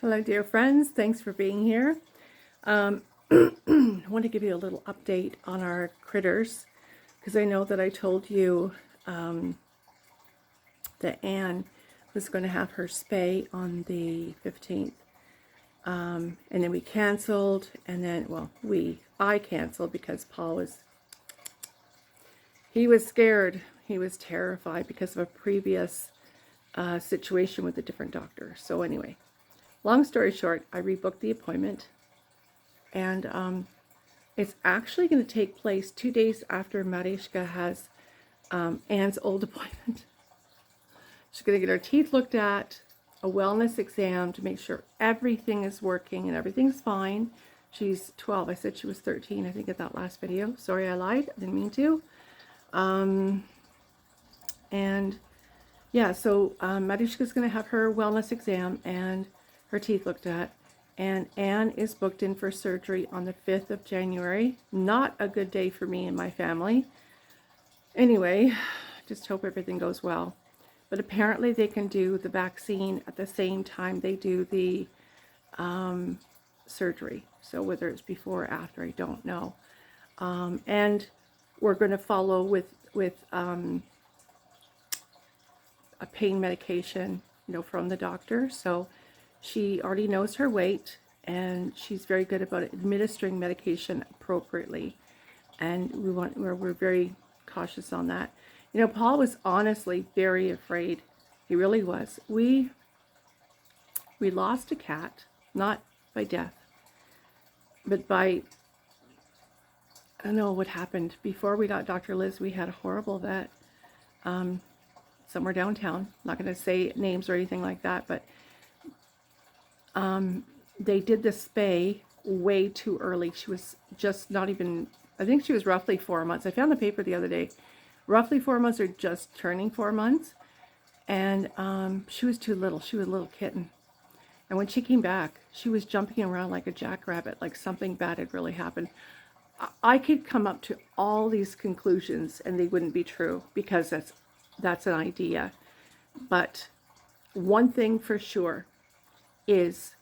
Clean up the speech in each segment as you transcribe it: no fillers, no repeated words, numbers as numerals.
Hello, dear friends. Thanks for being here. I want to give you a little update on our critters because I know that I told you that Anne was going to have her spay on the 15th. And then we canceled, and then, I canceled because he was scared. He was terrified because of a previous situation with a different doctor. So anyway, long story short, I rebooked the appointment, and it's actually going to take place 2 days after Mariska has Anne's old appointment. She's going to get her teeth looked at, a wellness exam to make sure everything is working and everything's fine. She's 12. I said she was 13, I think, at that last video. Sorry, I lied. I didn't mean to. And yeah, so Mariska's going to have her wellness exam and her teeth looked at. And Anne is booked in for surgery on the 5th of January. Not a good day for me and my family. Anyway, just hope everything goes well. But apparently they can do the vaccine at the same time they do the surgery. So whether it's before or after, I don't know. And we're going to follow with a pain medication, from the doctor. So she already knows her weight, and she's very good about administering medication appropriately. And we're very cautious on that. Paul was honestly very afraid. He really was. We lost a cat, not by death, but by, I don't know what happened. Before we got Dr. Liz, we had a horrible vet somewhere downtown. I'm not going to say names or anything like that, but they did the spay way too early. She was just not even, I think she was roughly 4 months. I found the paper the other day. Roughly 4 months or just turning 4 months. And she was too little. She was a little kitten. And when she came back, she was jumping around like a jackrabbit, like something bad had really happened. I could come up to all these conclusions and they wouldn't be true because that's an idea. But one thing for sure is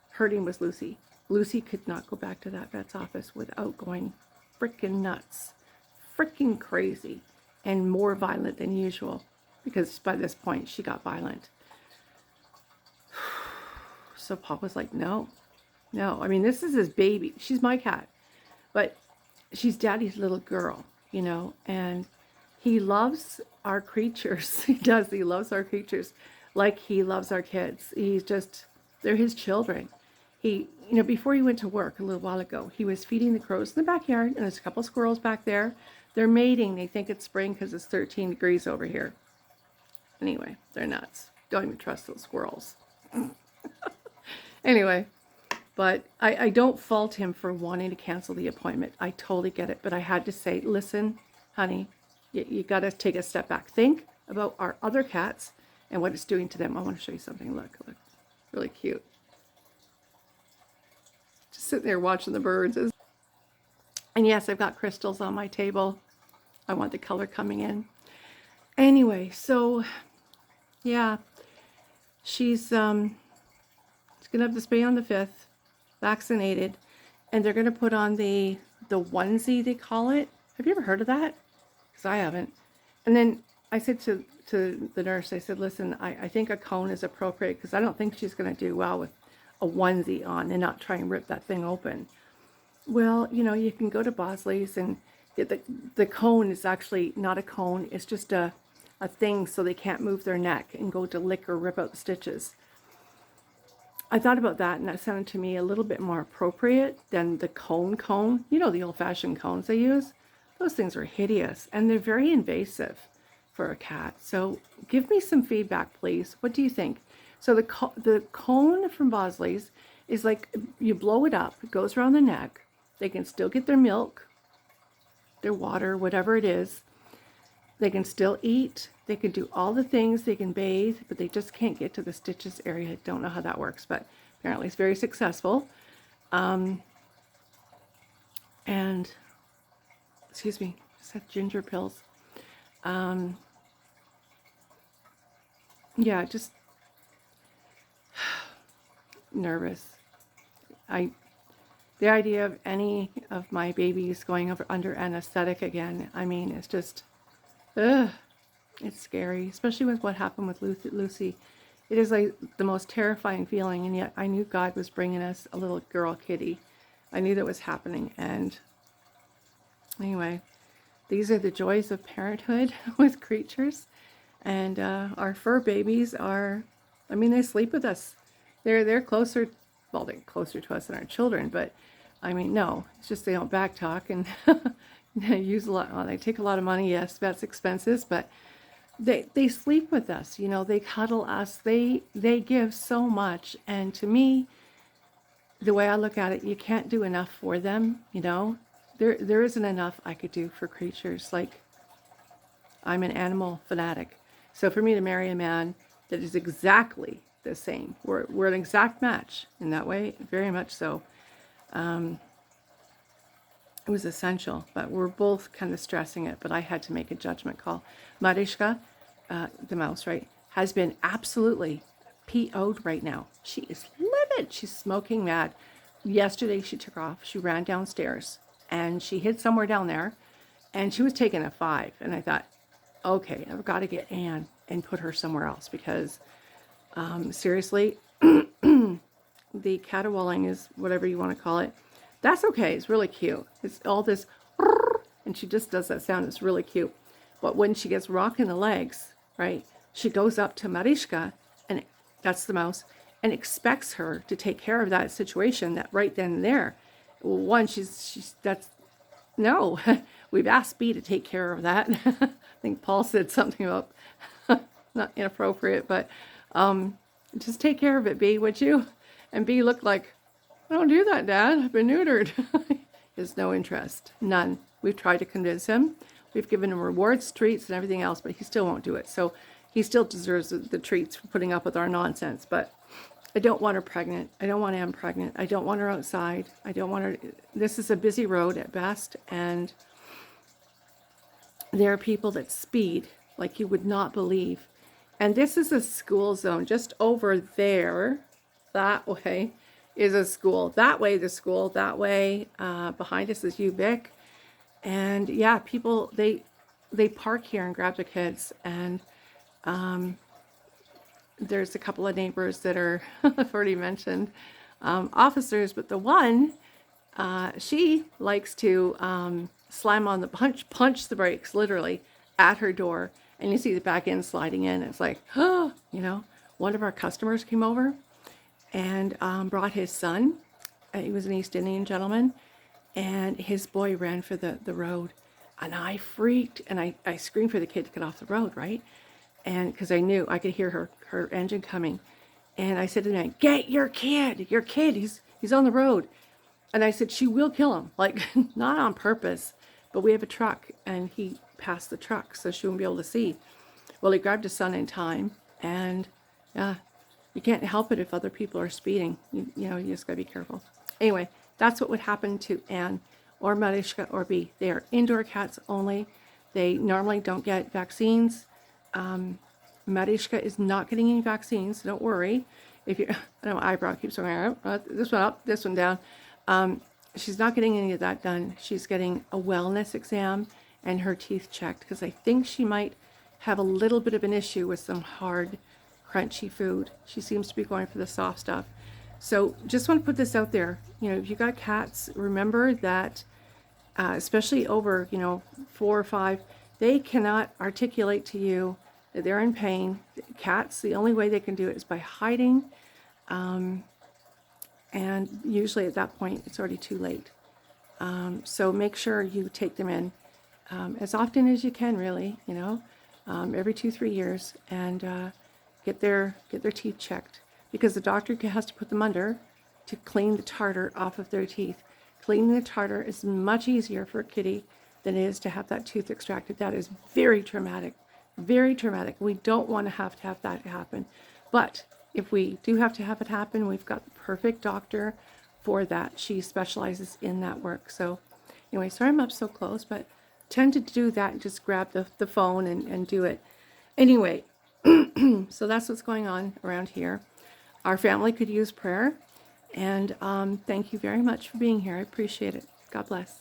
her name was Lucy. Lucy could not go back to that vet's office without going freaking nuts, freaking crazy, and more violent than usual, because by this point she got violent. So Paul was like, no. I mean, this is his baby. She's my cat, but she's daddy's little girl, and he loves our creatures. He does. He loves our creatures like he loves our kids. They're his children. Before he went to work a little while ago, he was feeding the crows in the backyard, and there's a couple squirrels back there. They're mating. They think it's spring because it's 13 degrees over here. Anyway, they're nuts. Don't even trust those squirrels. Anyway, but I don't fault him for wanting to cancel the appointment. I totally get it. But I had to say, listen, honey, you got to take a step back. Think about our other cats and what it's doing to them. I want to show you something. Look, really cute. Just sitting there watching the birds. And yes, I've got crystals on my table. I want the color coming in. Anyway, so yeah, she's gonna have the spay on the 5th, vaccinated, and they're gonna put on the onesie, they call it. Have you ever heard of that? Because I haven't. And then I said to the nurse, I said, listen, I think a cone is appropriate because I don't think she's gonna do well with a onesie on and not try and rip that thing open. Well, you can go to Bosley's and the cone is actually not a cone. It's just a thing so they can't move their neck and go to lick or rip out the stitches. I thought about that, and that sounded to me a little bit more appropriate than the cone. The old-fashioned cones they use. Those things are hideous, and they're very invasive for a cat. So give me some feedback, please. What do you think? So the cone from Bosley's is like you blow it up. It goes around the neck. They can still get their milk, their water, whatever it is. They can still eat. They can do all the things. They can bathe, but they just can't get to the stitches area. I don't know how that works, but apparently it's very successful. And, excuse me, just had ginger pills. Yeah, just nervous. The idea of any of my babies going under anesthetic again, I mean, it's just, ugh, it's scary, especially with what happened with Lucy. It is like the most terrifying feeling, and yet I knew God was bringing us a little girl kitty. I knew that was happening, and anyway, these are the joys of parenthood with creatures. And our fur babies are, I mean, they sleep with us. They're closer, well, they're closer to us than our children, but I mean, no, it's just they don't back talk and they use a lot, well, they take a lot of money, yes, that's expensive, but they sleep with us, you know, they cuddle us, they give so much. And to me, the way I look at it, you can't do enough for them, you know. There isn't enough I could do for creatures. Like, I'm an animal fanatic. So for me to marry a man that is exactly the same, we're an exact match in that way, very much so. It was essential, but we're both kind of stressing it, but I had to make a judgment call. Mariska, the mouse, right, has been absolutely PO'd right now. She is livid. She's smoking mad. Yesterday she took off. She ran downstairs and she hid somewhere down there and she was taking a 5. And I thought, okay, I've got to get Anne and put her somewhere else because seriously, the caterwauling is whatever you want to call it. That's okay. It's really cute. It's all this, and she just does that sound. It's really cute. But when she gets rocked in the legs, right, she goes up to Mariska, and that's the mouse, and expects her to take care of that situation that right then and there. One, that's, no, we've asked B to take care of that. I think Paul said something about, not inappropriate, but just take care of it, B, would you? And B looked like, I don't do that, Dad. I've been neutered. He has no interest. None. We've tried to convince him. We've given him rewards, treats, and everything else, but he still won't do it. So he still deserves the treats for putting up with our nonsense. But I don't want her pregnant. I don't want Anne pregnant. I don't want her outside. I don't want her. This is a busy road at best. And there are people that speed like you would not believe. And this is a school zone. Just over there, that way, is a school. That way, the school. That way, behind us is UVic. And yeah, people, they park here and grab their kids. And there's a couple of neighbors that are, I've already mentioned, officers. But the one, she likes to slam on the punch the brakes, literally, at her door. And you see the back end sliding in. It's like, oh, you know, one of our customers came over and brought his son. He was an East Indian gentleman, and his boy ran for the road. And I freaked, and I screamed for the kid to get off the road, right? And because I knew I could hear her engine coming. And I said to the man, get your kid, he's on the road. And I said, she will kill him, like not on purpose, but we have a truck, and he passed the truck, so she won't be able to see. Well, he grabbed his son in time, and yeah, you can't help it if other people are speeding. You know, you just gotta be careful. Anyway, that's what would happen to Anne or Mariska or B. They are indoor cats only. They normally don't get vaccines. Mariska is not getting any vaccines, so don't worry. If you, I know my eyebrow keeps going this one up, this one down. She's not getting any of that done. She's getting a wellness exam and her teeth checked because I think she might have a little bit of an issue with some hard, crunchy food. She seems to be going for the soft stuff. So just want to put this out there. You know, if you got cats, remember that, especially over, 4 or 5, they cannot articulate to you that they're in pain. Cats, the only way they can do it is by hiding. And usually at that point, it's already too late. So make sure you take them in as often as you can, really, every 2-3 years, and get their teeth checked, because the doctor has to put them under to clean the tartar off of their teeth. Cleaning the tartar is much easier for a kitty than it is to have that tooth extracted. That is very traumatic, very traumatic. We don't want to have that happen. But if we do have to have it happen, we've got the perfect doctor for that. She specializes in that work. So anyway, sorry I'm up so close, but tend to do that and just grab the phone and do it. Anyway, so that's what's going on around here. our family could use prayer. And thank you very much for being here. I appreciate it. God bless.